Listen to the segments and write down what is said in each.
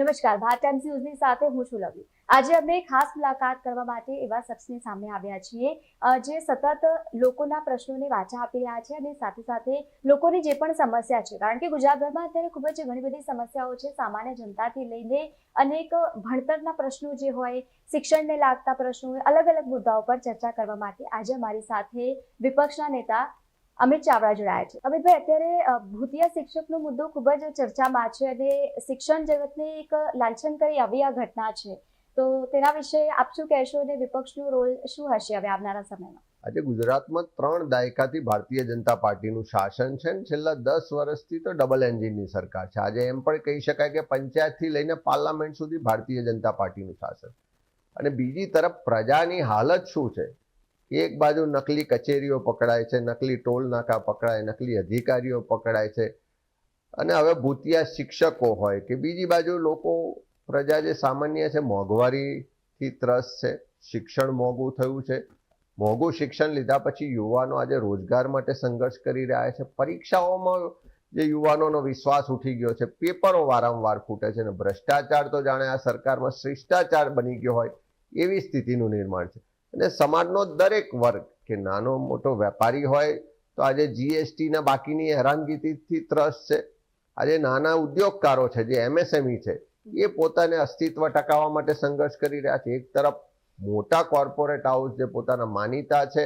નમસ્કાર, ભારત ટાઈમ્સ ન્યૂઝની સાથે હું છું લવલી। આજે અમે ખાસ મુલાકાત કરવા માટે એવા શખ્સની સામે આવ્યા છીએ જે સતત લોકોના પ્રશ્નોને વાચા આપી રહ્યા છે અને સાથે સાથે લોકોની જે પણ સમસ્યા છે, કારણ કે ગુજરાતભરમાં અત્યારે ખૂબ જ ઘણી બધી સમસ્યાઓ છે, સામાન્ય જનતાથી લઈને અનેક ભણતરના પ્રશ્નો જે હોય, શિક્ષણને લાગતા પ્રશ્નો હોય, અલગ અલગ મુદ્દાઓ પર ચર્ચા કરવા માટે આજે અમારી સાથે વિપક્ષના નેતા અમિત ચાવડા જોડાયા છે। અમિતભાઈ, અત્યારે ભૂતિયા શિક્ષકનો મુદ્દો ખૂબ જ ચર્ચામાં છે અને શિક્ષણ જગતને એક લાંછન કરી આવી આ ઘટના છે, તો તેના વિશે આપ શું કહેશો અને વિપક્ષનો રોલ શું હશે હવે આવનારા સમયમાં? આજે ગુજરાતમાં 3 દાયકાથી ભારતીય જનતા પાર્ટીનું શાસન છે અને છેલ્લા 10 વર્ષથી તો ડબલ એન્જિનની સરકાર છે। આજે એમ પણ કહી શકાય કે પંચાયતથી લઈને પાર્લામેન્ટ સુધી ભારતીય જનતા પાર્ટીનું શાસન, અને બીજી તરફ પ્રજાની હાલત શું છે? એક બાજુ નકલી કચેરીઓ પકડાય છે, નકલી ટોલ નાકા પકડાય, નકલી અધિકારીઓ પકડાય છે, અને હવે ભૂતિયા શિક્ષકો હોય કે બીજી બાજુ લોકો, પ્રજા જે સામાન્ય છે, મોંઘવારીથી ત્રસ્ત છે, શિક્ષણ મોંઘું થયું છે, મોંઘું શિક્ષણ લીધા પછી યુવાનો આજે રોજગાર માટે સંઘર્ષ કરી રહ્યા છે, પરીક્ષાઓમાં જે યુવાનોનો વિશ્વાસ ઉઠી ગયો છે, પેપરો વારંવાર ફૂટે છે, અને ભ્રષ્ટાચાર તો જાણે આ સરકારમાં શિષ્ટાચાર બની ગયો હોય એવી સ્થિતિનું નિર્માણ છે। અને સમાજનો દરેક વર્ગ, કે નાનો મોટો વેપારી હોય તો આજે જીએસટીના બાકીની હેરાનગતિથી ત્રસ્ત છે, આજે નાના ઉદ્યોગકારો છે જે એમએસએમઈ છે એ પોતાને અસ્તિત્વ ટકાવવા માટે સંઘર્ષ કરી રહ્યા છે। એક તરફ મોટા કોર્પોરેટ હાઉસ જે પોતાના માનીતા છે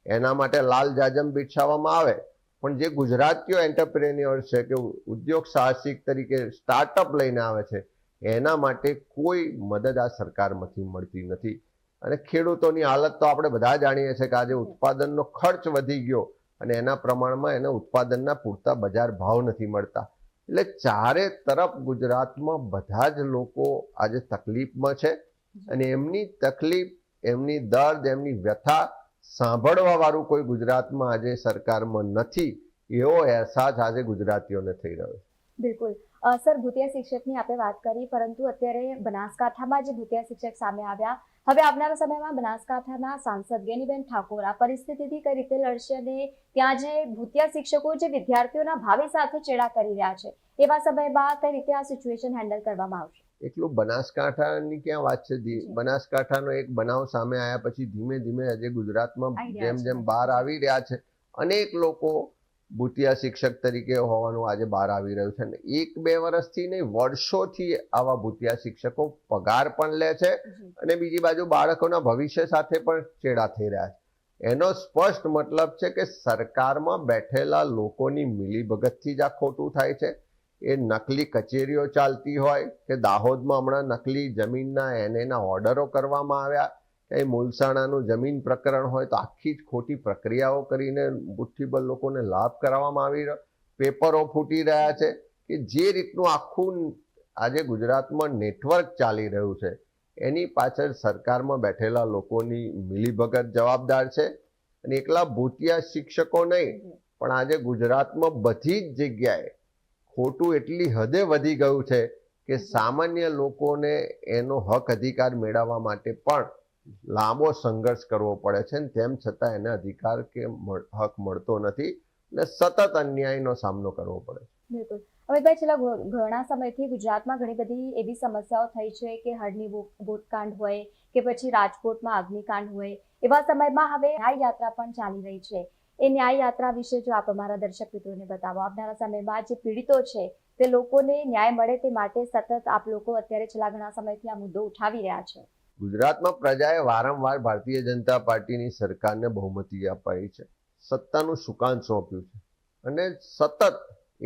એના માટે લાલ જાજમ બિછાવવામાં આવે, પણ જે ગુજરાતીઓ એન્ટરપ્રેન્યોર છે કે ઉદ્યોગ સાહસિક તરીકે સ્ટાર્ટઅપ લઈને આવે છે એના માટે કોઈ મદદ આ સરકારમાંથી મળતી નથી। અને ખેડૂતોની હાલત તો આપણે બધા જાણીએ છીએ કે આજે ઉત્પાદનનો ખર્ચ વધી ગયો અને એના પ્રમાણમાં એને ઉત્પાદનના પૂરતા બજાર ભાવ નથી મળતા। એટલે ચારે તરફ ગુજરાતમાં બધા જ લોકો આજે તકલીફમાં છે, અને એમની તકલીફ, એમની દર્દ, એમની વ્યથા સાંભળવા વાળું કોઈ ગુજરાતમાં આજે સરકારમાં નથી, એવો અહેસાસ આજે ગુજરાતીઓને થઈ રહ્યો છે। બિલકુલ સર, ભૂતિયા શિક્ષકની આપણે વાત કરી, પરંતુ અત્યારે બનાસકાંઠામાં જે ભૂતિયા શિક્ષક સામે આવ્યા, હવે આવનારા સમયમાં બનાસકાંઠાના સાંસદ ગેનીબેન ઠાકોર આ પરિસ્થિતિથી કઈ રીતે લડશે અને ત્યાં જે ભૂતિયા શિક્ષકો જે વિદ્યાર્થીઓના ભાવિ સાથે ચેડા કરી રહ્યા છે, એવા સમયમાં કઈ રીતે આ સિચ્યુએશન હેન્ડલ કરવામાં આવશે? એટલું બનાસકાંઠાની ક્યાં વાત છે? બનાસકાંઠાનો એક બનાવ સામે આવ્યા પછી ધીમે ધીમે આજે ગુજરાતમાં જેમ જેમ બહાર આવી રહ્યા છે, અનેક લોકો ભૂતિયા શિક્ષક તરીકે હોવાનું આજે બહાર આવી રહ્યું છે, અને 1-2 વર્ષથી નહીં, વર્ષોથી આવા ભૂતિયા શિક્ષકો પગાર પણ લે છે અને બીજી બાજુ બાળકોના ભવિષ્ય સાથે પણ ચેડા થઈ રહ્યા છે। એનો સ્પષ્ટ મતલબ છે કે સરકારમાં બેઠેલા લોકોની મિલીભગતથી જ આ ખોટું થાય છે। એ નકલી કચેરીઓ ચાલતી હોય કે દાહોદમાં હમણાં નકલી જમીનના એના ઓર્ડરો કરવામાં આવ્યા, કે મુલસાણાનું જમીન પ્રકરણ હોય તો આખી જ ખોટી પ્રક્રિયાઓ કરીને મુઠ્ઠીભર લોકોને લાભ કરાવવામાં આવી રહ્યો, પેપરો ફૂટી રહ્યા છે, કે જે રીતનું આખું આજે ગુજરાતમાં નેટવર્ક ચાલી રહ્યું છે એની પાછળ સરકારમાં બેઠેલા લોકોની મિલીભગત જવાબદાર છે। અને એકલા ભૂતિયા શિક્ષકો નહીં, પણ આજે ગુજરાતમાં બધી જ જગ્યાએ ખોટું એટલી હદે વધી ગયું છે કે સામાન્ય લોકોને એનો હક અધિકાર મેળવવા માટે પણ લાંબો સંઘર્ષ કરવો પડે છે, તેમ છતાં એને અધિકાર કે હક મળતો નથી અને સતત અન્યાયનો સામનો કરવો પડે છે। બિલકુલ અમિતભાઈ, છેલ્લા ઘણા સમયથી ગુજરાતમાં ઘણી બધી એવી સમસ્યાઓ થઈ છે કે હળની બોટકાંડ હોય કે પછી રાજકોટમાં અગ્નિકાંડ હોય, એવા સમયમાં હવે ન્યાય યાત્રા પણ ચાલી રહી છે। એ ન્યાય યાત્રા વિશે જો આપ અમારા દર્શક મિત્રોને બતાવો, આવનારા સમયમાં જે પીડિતો છે તે લોકોને ન્યાય મળે તે માટે સતત આપ લોકો અત્યારે છેલ્લા ઘણા સમયથી આ મુદ્દો ઉઠાવી રહ્યા છે। ગુજરાતમાં પ્રજાએ વારંવાર ભારતીય જનતા પાર્ટીની સરકારને બહુમતી અપાઈ છે, સત્તાનું સુકાન સોંપ્યું છે, અને સતત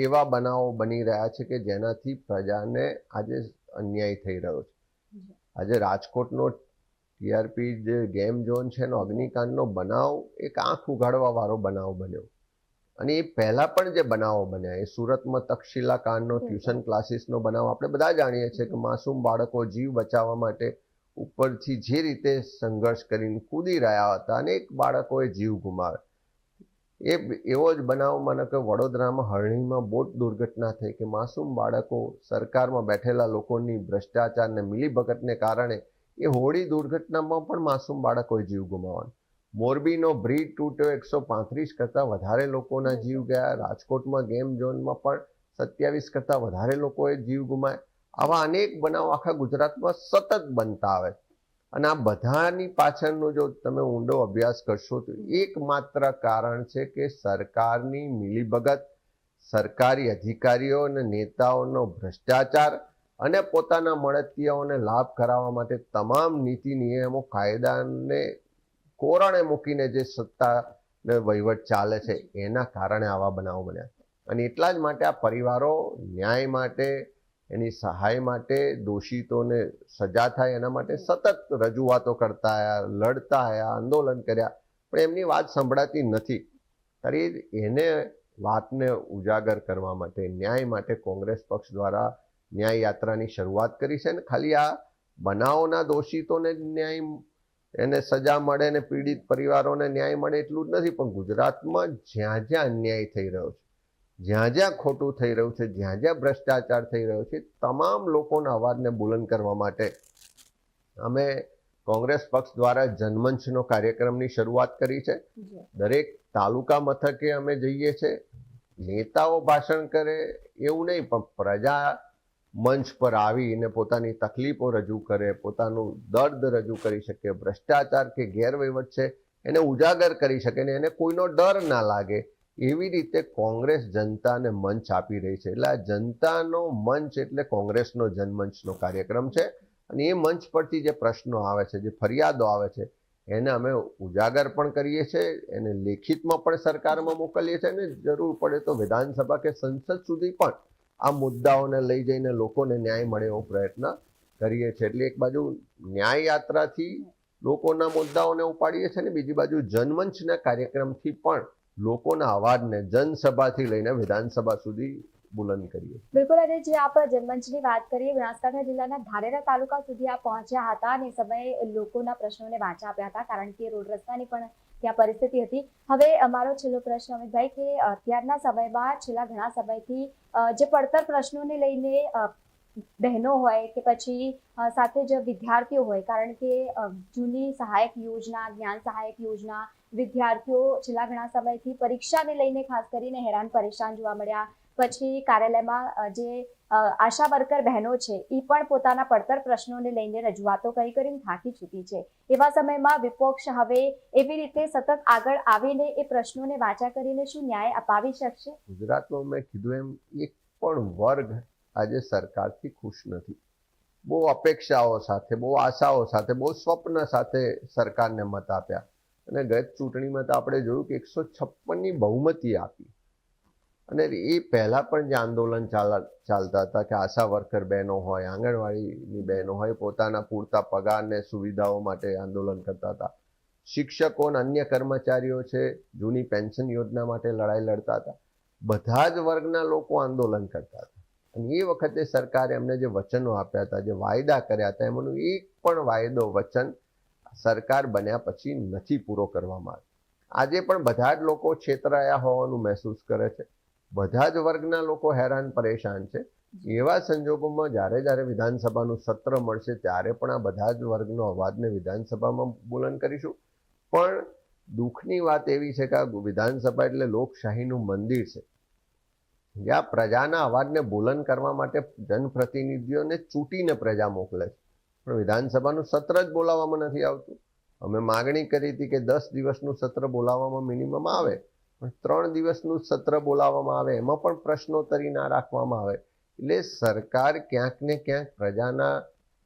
એવા બનાવો બની રહ્યા છે કે જેનાથી પ્રજાને આજે અન્યાય થઈ રહ્યો છે। આજે રાજકોટનો ટીઆરપી જે ગેમ ઝોન છે એનો અગ્નિકાંડનો બનાવ એક આંખ ઉઘાડવા વાળો બનાવ બન્યો, અને એ પહેલા પણ જે બનાવો બન્યા, એ સુરતમાં તક્ષશિલા કાંડનો ટ્યુશન ક્લાસીસનો બનાવ આપણે બધા જાણીએ છીએ કે માસૂમ બાળકો જીવ બચાવવા માટે ઉપરથી જે રીતે સંઘર્ષ કરીને કૂદી રહ્યા હતા, અનેક બાળકોએ જીવ ગુમાવ્યા। એવો જ બનાવ મને કે વડોદરામાં હરણીમાં બોટ દુર્ઘટના થઈ કે માસૂમ બાળકો સરકારમાં બેઠેલા લોકોની ભ્રષ્ટાચાર ને મિલીભગતને કારણે એ હોળી દુર્ઘટનામાં પણ માસૂમ બાળકોએ જીવ ગુમાવ્યા। મોરબીનો બ્રિજ તૂટ્યો, 135 કરતાં વધારે લોકોના જીવ ગયા। રાજકોટમાં ગેમ ઝોનમાં પણ 27 કરતાં વધારે લોકોએ જીવ ગુમાવ્યા। આવા અનેક બનાવ આખા ગુજરાતમાં સતત બનતા આવે અને આ બધાની પાછળનો જો તમે ઊંડો અભ્યાસ કરશો તો એકમાત્ર કારણ છે કે સરકારની મિલીભગત, સરકારી અધિકારીઓ અને નેતાઓનો ભ્રષ્ટાચાર અને પોતાના મળતિયાઓને લાભ કરાવવા માટે તમામ નીતિ નિયમો કાયદાને કોરણે મૂકીને જે સત્તા ને વહીવટ ચાલે છે એના કારણે આવા બનાવો બન્યા. અને એટલા જ માટે આ પરિવારો ન્યાય માટે, એની સહાય માટે, દોષિતોને સજા થાય એના માટે સતત રજૂઆતો કરતા આવ્યા, લડતા આવ્યા, આંદોલન કર્યા, પણ એમની વાત સંભળાતી નથી. ત્યારે એને વાતને ઉજાગર કરવા માટે, ન્યાય માટે કોંગ્રેસ પક્ષ દ્વારા ન્યાય યાત્રાની શરૂઆત કરી છે. અને ખાલી આ બનાવોના દોષિતોને ન્યાય, એને સજા મળે ને પીડિત પરિવારોને ન્યાય મળે એટલું જ નથી, પણ ગુજરાતમાં જ્યાં જ્યાં અન્યાય થઈ રહ્યો છે, જ્યાં જ્યાં ખોટું થઈ રહ્યું છે, જ્યાં જ્યાં ભ્રષ્ટાચાર થઈ રહ્યો છે, તમામ લોકોના અવાજને બુલંદ કરવા માટે અમે કોંગ્રેસ પક્ષ દ્વારા જનમંચનો કાર્યક્રમની શરૂઆત કરી છે. દરેક તાલુકા મથકે અમે જઈએ છીએ. નેતાઓ ભાષણ કરે એવું નહીં, પણ પ્રજા મંચ પર આવીને પોતાની તકલીફો રજૂ કરે, પોતાનું દર્દ રજૂ કરી શકે, ભ્રષ્ટાચાર કે ગેરવહીવટ છે એને ઉજાગર કરી શકે ને એને કોઈનો ડર ના લાગે, એવી રીતે કોંગ્રેસ જનતાને મંચ આપી રહી છે. એટલે આ જનતાનો મંચ એટલે કોંગ્રેસનો જનમંચનો કાર્યક્રમ છે. અને એ મંચ પરથી જે પ્રશ્નો આવે છે, જે ફરિયાદો આવે છે, એને અમે ઉજાગર પણ કરીએ છીએ, એને લેખિતમાં પણ સરકારમાં મોકલીએ છીએ, અને જરૂર પડે તો વિધાનસભા કે સંસદ સુધી પણ આ મુદ્દાઓને લઈ જઈને લોકોને ન્યાય મળે એવો પ્રયત્ન કરીએ છીએ. એટલે એક બાજુ ન્યાય યાત્રાથી લોકોના મુદ્દાઓને ઉપાડીએ છીએ, ને બીજી બાજુ જનમંચના કાર્યક્રમથી પણ લોકોના અવાજને જનસભાથી લઈને વિધાનસભા સુધી બુલંદ કરીએ. બિલકુલ. અને જે આપ જનમંચની વાત કરીએ, બનાસકાંઠા જિલ્લાના ધાનેરા તાલુકા સુધી આપ પહોંચ્યા હતા અને એ સમયે લોકોના પ્રશ્નોને વાચા આપ્યા હતા, કારણ કે રોડ રસ્તાની પણ ત્યાં પરિસ્થિતિ હતી. હવે અમારો છેલ્લો પ્રશ્ન અમિતભાઈ, કે અત્યારના સમયમાં છેલ્લા ઘણા સમયથી જે પડતર પ્રશ્નોને લઈને બહેનો હોય કે પછી સાથે જ વિદ્યાર્થીઓ હોય, કારણ કે જૂની સહાયક યોજના, જ્ઞાન સહાયક યોજના, વિદ્યાર્થીઓ છેલ્લા ઘણા સમયથી પરીક્ષાને લઈને ખાસ કરીને હેરાન પરેશાન જોવા મળ્યા. પછી કાર્યાલયમાં જે આશા વર્કર બહેનો છે એ પણ પોતાના પડતર પ્રશ્નોને લઈને રજૂઆતો કરીને થાકી ચૂકી છે. એવા સમયમાં વિપક્ષ હવે એવી રીતે સતત આગળ આવીને એ પ્રશ્નોને વાચા કરીને શું ન્યાય અપાવી શકશે? ગુજરાતમાં મેં કીધું એમ એક પણ વર્ગ આજે સરકારથી ખુશ નથી. બહુ અપેક્ષાઓ સાથે, બહુ આશાઓ સાથે, બહુ સ્વપ્ન સાથે સરકારને મત આપ્યા. અને ગત ચૂંટણીમાં તો આપણે જોયું કે 156ની બહુમતી આપી. અને એ પહેલા પણ જે આંદોલન ચાલતા હતા કે આશા વર્કર બહેનો હોય, આંગણવાડીની બહેનો હોય, પોતાના પૂરતા પગારને સુવિધાઓ માટે આંદોલન કરતા હતા. શિક્ષકો અને અન્ય કર્મચારીઓ છે, જૂની પેન્શન યોજના માટે લડાઈ લડતા હતા. બધા જ વર્ગના લોકો આંદોલન કરતા હતા. અને એ વખતે સરકારે એમને જે વચનો આપ્યા હતા, જે વાયદા કર્યા હતા, એમનું એક પણ વાયદો, વચન સરકાર બન્યા પછી નથી પૂરો કરવામાં આવ્યો. આજે પણ બધા જ લોકો છેતરાયા હોવાનું મહેસૂસ કરે છે. બધા જ વર્ગના લોકો હેરાન પરેશાન છે. એવા સંજોગોમાં જ્યારે વિધાનસભાનું સત્ર મળશે ત્યારે પણ આ બધા જ વર્ગનો અવાજને વિધાનસભામાં બુલંદ કરીશું. પણ દુઃખની વાત એવી છે કે આ વિધાનસભા એટલે લોકશાહીનું મંદિર છે, જ્યાં પ્રજાના અવાજને બુલંદ કરવા માટે જનપ્રતિનિધિઓને ચૂંટીને પ્રજા મોકલે છે, પણ વિધાનસભાનું સત્ર જ બોલાવવામાં નથી આવતું. અમે માગણી કરી હતી કે 10 દિવસનું સત્ર બોલાવવામાં મિનિમમ આવે, પણ 3 દિવસનું સત્ર બોલાવવામાં આવે, એમાં પણ પ્રશ્નોત્તરી ના રાખવામાં આવે. એટલે સરકાર ક્યાંક ને ક્યાંક પ્રજાના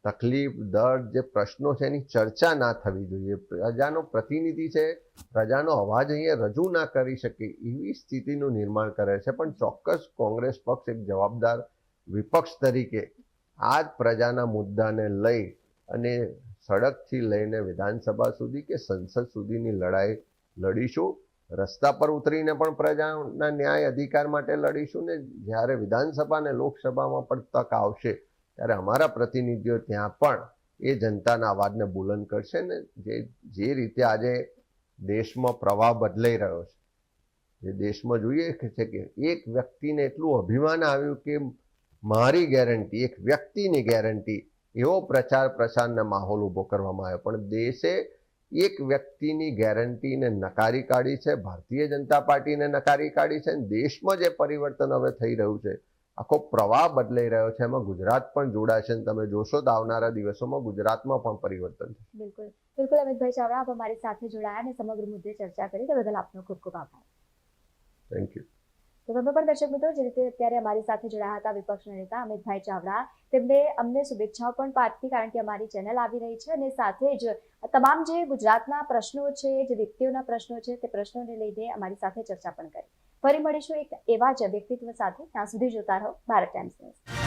તકલીફ, દર્દ, જે પ્રશ્નો છે એની ચર્ચા ના થવી જોઈએ. પ્રજાનો પ્રતિનિધિ છે, પ્રજાનો અવાજ અહીંયા રજૂ ના કરી શકે એવી સ્થિતિનું નિર્માણ કરે છે. પણ ચોક્કસ કોંગ્રેસ પક્ષ એક જવાબદાર વિપક્ષ તરીકે આ જ પ્રજાના મુદ્દાને લઈ અને સડકથી લઈને વિધાનસભા સુધી કે સંસદ સુધીની લડાઈ લડીશું. રસ્તા પર ઉતરીને પણ પ્રજાના ન્યાય અધિકાર માટે લડીશું. ને જ્યારે વિધાનસભા અને લોકસભામાં પણ તક આવશે ત્યારે અમારા પ્રતિનિધિઓ ત્યાં પણ એ જનતાના અવાજને બુલંદ કરશે. ને જે રીતે આજે દેશમાં પ્રવાહ બદલાઈ રહ્યો છે, જે દેશમાં જોઈએ છે કે એક વ્યક્તિને એટલું અભિમાન આવ્યું કે મારી ગેરંટી, એક વ્યક્તિની ગેરંટી, એવો પ્રચાર પ્રસારનો માહોલ ઊભો કરવામાં આવ્યો. પણ દેશે એક વ્યક્તિની ગેરંટીને નકારી કાઢી છે, ભારતીય જનતા પાર્ટીને નકારી કાઢી છે. દેશમાં જે પરિવર્તન હવે થઈ રહ્યું છે, આખો પ્રવાહ બદલાઈ રહ્યો છે, એમાં ગુજરાત પણ જોડાશે અને તમે જોશો તો આવનારા દિવસોમાં ગુજરાતમાં પણ પરિવર્તન થશે. બિલકુલ બિલકુલ અમિતભાઈ ચાવડા, આપ અમારી સાથે જોડાયા અને સમગ્ર મુદ્દે ચર્ચા કરી તે બદલ આપનો ખૂબ ખૂબ આભાર. Thank you. તો તમે પણ દર્શક મિત્રો, જે રીતે અત્યારે અમારી સાથે જોડાયા હતા વિપક્ષના નેતા અમિતભાઈ ચાવડા, તેમને અમને શુભેચ્છાઓ પણ પાઠવી, કારણ કે અમારી ચેનલ આવી રહી છે અને સાથે જ તમામ જે ગુજરાતના પ્રશ્નો છે, જે વ્યક્તિઓના પ્રશ્નો છે, તે પ્રશ્નોને લઈને અમારી સાથે ચર્ચા પણ કરી. ફરી મળીશું એક એવા જ વ્યક્તિત્વ સાથે. ત્યાં સુધી જોતા રહો ભારત ટાઈમ્સ ન્યૂઝ.